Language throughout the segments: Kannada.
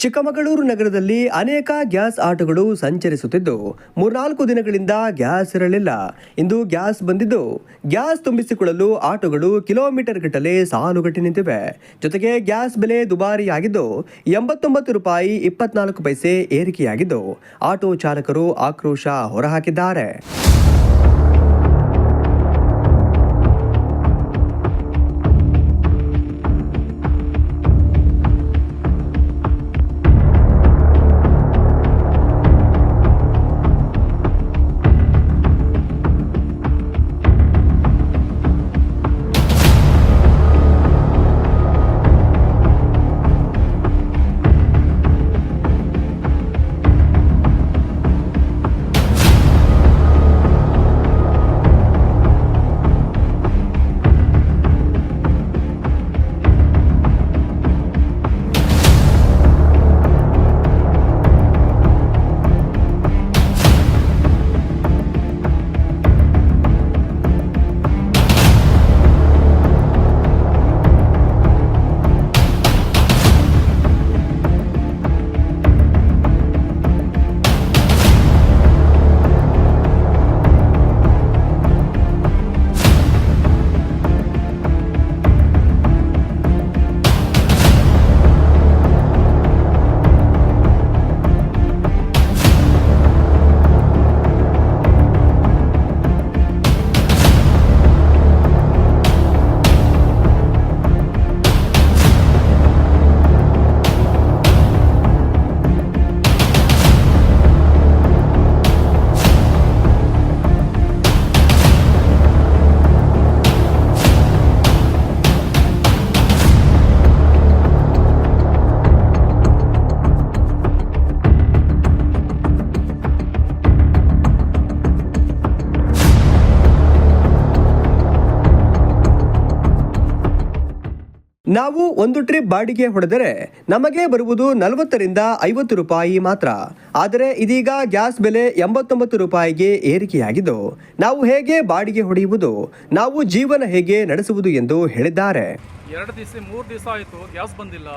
ಚಿಕ್ಕಮಗಳೂರು ನಗರದಲ್ಲಿ ಅನೇಕ ಗ್ಯಾಸ್ ಆಟೋಗಳು ಸಂಚರಿಸುತ್ತಿದ್ದು 3-4 ದಿನಗಳಿಂದ ಗ್ಯಾಸ್ ಇರಲಿಲ್ಲ. ಇಂದು ಗ್ಯಾಸ್ ಬಂದಿದ್ದು ಗ್ಯಾಸ್ ತುಂಬಿಸಿಕೊಳ್ಳಲು ಆಟೋಗಳು ಕಿಲೋಮೀಟರ್ ಗಟ್ಟಲೆ ಸಾಲುಗಟ್ಟಿ ನಿಂತಿವೆ. ಜೊತೆಗೆ ಗ್ಯಾಸ್ ಬೆಲೆ ದುಬಾರಿಯಾಗಿದ್ದು 89 ರೂಪಾಯಿ 24 ಪೈಸೆ ಏರಿಕೆಯಾಗಿದ್ದು ಆಟೋ ಚಾಲಕರು ಆಕ್ರೋಶ ಹೊರಹಾಕಿದ್ದಾರೆ. ನಾವು ಒಂದು ಟ್ರಿಪ್ ಬಾಡಿಗೆ ಹೊಡೆದರೆ ನಮಗೆ ಬರುವುದು 40ರಿಂದ 50 ರೂಪಾಯಿ ಮಾತ್ರ. ಆದರೆ ಇದೀಗ ಗ್ಯಾಸ್ ಬೆಲೆ 89 ರೂಪಾಯಿಗೆ ಏರಿಕೆಯಾಗಿದ್ದು ನಾವು ಹೇಗೆ ಬಾಡಿಗೆ ಹೊಡೆಯುವುದು, ನಾವು ಜೀವನ ಹೇಗೆ ನಡೆಸುವುದು ಎಂದು ಹೇಳಿದ್ದಾರೆ. 2 ದಿವಸ 3 ದಿವಸ ಆಯಿತು ಗ್ಯಾಸ್ ಬಂದಿಲ್ಲ.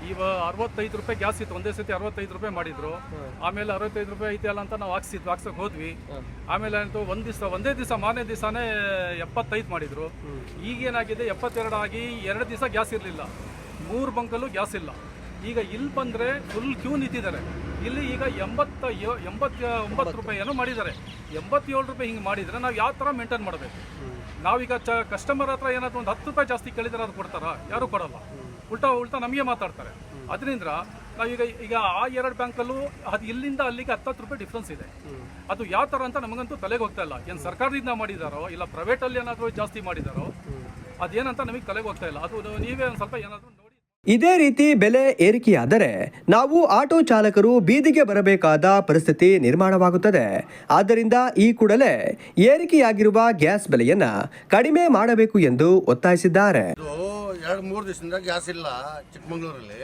ಈಗ 65 ರೂಪಾಯಿ ಗ್ಯಾಸ್ ಇತ್ತು, ಒಂದೇ ಸತಿ 65 ರೂಪಾಯಿ ಮಾಡಿದ್ರು. ಆಮೇಲೆ 65 ರೂಪಾಯಿ ಐತೆ ಅಲ್ಲ ಅಂತ ನಾವು ಹಾಕ್ಸಕ್ಕೆ ಹೋದ್ವಿ. ಆಮೇಲೆ ಅಂತೂ ಒಂದೇ ದಿವಸ ಮಾರನೇ ದಿವಸನೇ 75 ಮಾಡಿದ್ರು. ಈಗೇನಾಗಿದೆ 72 ಆಗಿ 2 ದಿವಸ ಗ್ಯಾಸ್ ಇರಲಿಲ್ಲ. 3 ಬಂಕಲ್ಲೂ ಗ್ಯಾಸ್ ಇಲ್ಲ. ಈಗ ಇಲ್ಲಿ ಬಂದರೆ ಫುಲ್ ಕ್ಯೂ ನಿಂತಿದ್ದಾರೆ. ಇಲ್ಲಿ ಈಗ 89 ರೂಪಾಯಿ ಏನೋ ಮಾಡಿದ್ದಾರೆ. 87 ರೂಪಾಯಿ ಹಿಂಗೆ ಮಾಡಿದರೆ ನಾವು ಯಾವ ಥರ ಮೇಂಟೈನ್ ಮಾಡಬೇಕು? ನಾವೀಗ ಕಸ್ಟಮರ್ ಹತ್ರ ಏನಾದರೂ ಒಂದು 10 ರೂಪಾಯಿ ಜಾಸ್ತಿ ಕೇಳಿದ್ರೆ ಅದು ಕೊಡ್ತಾರಾ? ಯಾರೂ ಕೊಡಲ್ಲ. ಉಲ್ಟಾ ನಮಗೆ ಮಾತಾಡ್ತಾರೆ. ಅದರಿಂದ ನಾವೀಗ ಆ 2 ಬ್ಯಾಂಕಲ್ಲೂ ಅದು ಇಲ್ಲಿಂದ ಅಲ್ಲಿಗೆ 10 ರೂಪಾಯಿ ಡಿಫ್ರೆನ್ಸ್ ಇದೆ. ಅದು ಯಾವ ಥರ ಅಂತ ನಮಗಂತೂ ತಲೆಗೆ ಹೋಗ್ತಾ ಇಲ್ಲ. ಏನು ಸರ್ಕಾರದಿಂದ ಮಾಡಿದಾರೋ ಇಲ್ಲ ಪ್ರೈವೇಟಲ್ಲಿ ಏನಾದರೂ ಜಾಸ್ತಿ ಮಾಡಿದಾರೋ ಅದೇನಂತ ನಮಗೆ ತಲೆಗೆ ಹೋಗ್ತಾ ಇಲ್ಲ. ಅದು ನೀವೇ ಒಂದು ಸ್ವಲ್ಪ ಏನಾದರೂ ನೋಡಿ. ಇದೇ ರೀತಿ ಬೆಲೆ ಏರಿಕೆಯಾದರೆ ನಾವು ಆಟೋ ಚಾಲಕರು ಬೀದಿಗೆ ಬರಬೇಕಾದ ಪರಿಸ್ಥಿತಿ ನಿರ್ಮಾಣವಾಗುತ್ತದೆ. ಆದ್ದರಿಂದ ಈ ಕೂಡಲೇ ಏರಿಕೆಯಾಗಿರುವ ಗ್ಯಾಸ್ ಬೆಲೆಯನ್ನ ಕಡಿಮೆ ಮಾಡಬೇಕು ಎಂದು ಒತ್ತಾಯಿಸಿದ್ದಾರೆ. 2-3 ದಿವಸದಿಂದ ಗ್ಯಾಸ್ ಇಲ್ಲ ಚಿಕ್ಕಮಗಳೂರಲ್ಲಿ.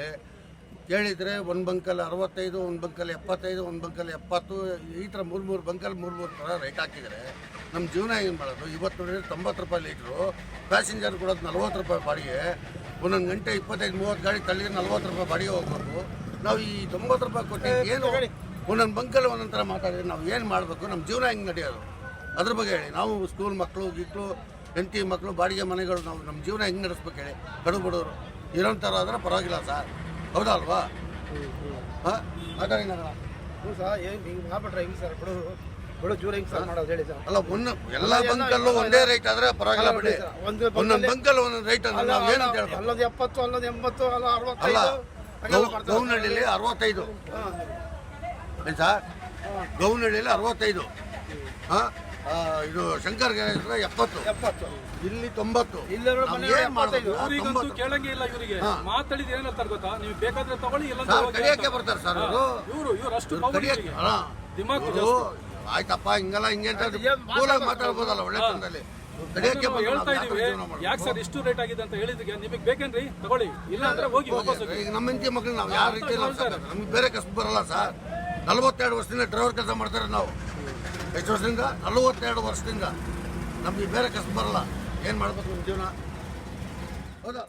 ಕೇಳಿದರೆ ಒಂದು ಬಂಕಲ್ಲಿ 65, ಒಂದು ಬಂಕಲ್ಲಿ 75, ಒಂದು ಬಂಕಲ್ಲಿ 70, ಈ ಥರ 3 ಬಂಕಲ್ಲಿ 3 ಥರ ರೇಟ್ ಹಾಕಿದರೆ ನಮ್ಮ ಜೀವನ ಏನು ಮಾಡೋದು? ಇವತ್ತು 90 ರೂಪಾಯಿ ಲೀಟ್ರು, ಪ್ಯಾಸೆಂಜರ್ ಕೊಡೋದು 40 ರೂಪಾಯಿ ಬಾಡಿಗೆ. ಒಂದೊಂದು ಗಂಟೆ 25-30 ಗಾಡಿ ತಳ್ಳಿದ್ರೆ 40 ರೂಪಾಯಿ ಬಾಡಿಗೆ ಹೋಗ್ಬೇಕು. ನಾವು ಈ 90 ರೂಪಾಯಿ ಕೊಟ್ಟು ಏನು ಒಂದೊಂದು ಬಂಕಲ್ಲಿ ಒಂದೊಂದು ಥರ ಮಾತಾಡಿದ್ರೆ ನಾವು ಏನು ಮಾಡಬೇಕು? ನಮ್ಮ ಜೀವನ ಹೆಂಗೆ ನಡೆಯೋದು? ಅದ್ರ ಬಗ್ಗೆ ಹೇಳಿ. ನಾವು ಸ್ಕೂಲ್ ಮಕ್ಕಳು ಹೆಂಡತಿ ಮಕ್ಕಳು ಬಾಡಿಗೆ ಮನೆಗಳು, ನಾವು ನಮ್ಮ ಜೀವನ ಹೆಂಗೆ ನಡೆಸ್ಬೇಕು ಹೇಳಿ? ಬಡವರು ಇರೋ ಥರ ಆದರೆ ಪರವಾಗಿಲ್ಲ ಸರ್, ಹೌದಾ ಅಲ್ವಾ? ಹಾಂ ಅದರಿಂದ ಸರ್ ಏನು ಹಿಂಗೆ ಮಾಡ್ಬಿಟ್ರೆ ಹೆಂಗೆ ಸರ್? ಬಡವರು ಜೂರ ಹೆಂಗೆ ಸರ್ ಮಾಡೋದು ಹೇಳಿ ಸರ್? ಅಲ್ಲ, ಎಲ್ಲ ಬಂಕಲ್ಲೂ ಒಂದೇ ರೇಟ್ ಆದರೆ ಪರವಾಗಿಲ್ಲ ಬಿಡಿ. ಒಂದೊಂದು ಬಂಕಲ್ಲಿ ಒಂದೊಂದು ರೇಟ್ ಅಂದ್ರೆ ನಾವು ಏನಂತ ಹೇಳ್ಬೋದು? ಅಲ್ಲೊಂದು 70, ಅಲ್ಲೊಂದು 80, ಅಲ್ಲ 65. ಅಲ್ಲ, ಗೌನಹಳ್ಳಿಲಿ 65 ಏನು ಸರ್? ಗೌನಹಳ್ಳಿಲಿ 65. ಹಾಂ, ಇದು ಶಂಕರ್ 70, ಇಲ್ಲಿ 90. ಕೇಳಂಗೆ ಇಲ್ಲ ಇವರಿಗೆ. ಮಾತಾಡಿದ್ರೆ ಏನಂತಾರೆ ಗೊತ್ತಾ? ನೀವು ಬೇಕಾದ್ರೆ ತಗೊಳ್ಳಿ, ಇಲ್ಲ ಕಡಿಯಕ್ಕೆ ಬರ್ತಾರೆ ಸರ್ ಇವರು ಅಷ್ಟು ಆಯ್ತಪ್ಪ. ಹಿಂಗಲ್ಲ ಹಿಂಗೆ ಅಂತ ಕೂಲಾಗಿ ಮಾತಾಡ್ಬೋದಲ್ಲ ಒಳ್ಳೆ ತಂದಲ್ಲಿ. ಹೇಳ್ತಾ ಇದೀವಿ. ಯಾಕೆ ಸರ್ ಇಷ್ಟು ರೇಟ್ ಆಗಿದೆ ಅಂತ ಹೇಳಿದ್ರೆ ನಿಮಗೆ ಬೇಕೇನ್ರಿ? ತಗೊಳ್ಳಿ, ಇಲ್ಲ ಅಂದ್ರೆ ಹೋಗಿ ವಾಪಸ್. ಈಗ ನಮ್ಮ ಹೆಂಡತಿ ಮಕ್ಕಳು ನಾವು ಯಾವ ರೀತಿ ನಮ್ಗೆ ಬೇರೆ ಕಸಬು ಬರಲ್ಲ ಸರ್. 42 ವರ್ಷದಿಂದ ಡ್ರೈವರ್ ಕೆಲಸ ಮಾಡ್ತಾರೆ ನಾವು. ಎಷ್ಟು ವರ್ಷದಿಂದ? 42 ವರ್ಷದಿಂದ. ನಮಗೆ ಬೇರೆ ಕಸಬು ಬರಲ್ಲ. ಏನು ಮಾಡ್ಬೇಕು ನಮ್ಮ ಜೀವನ? ಹೌದಾ?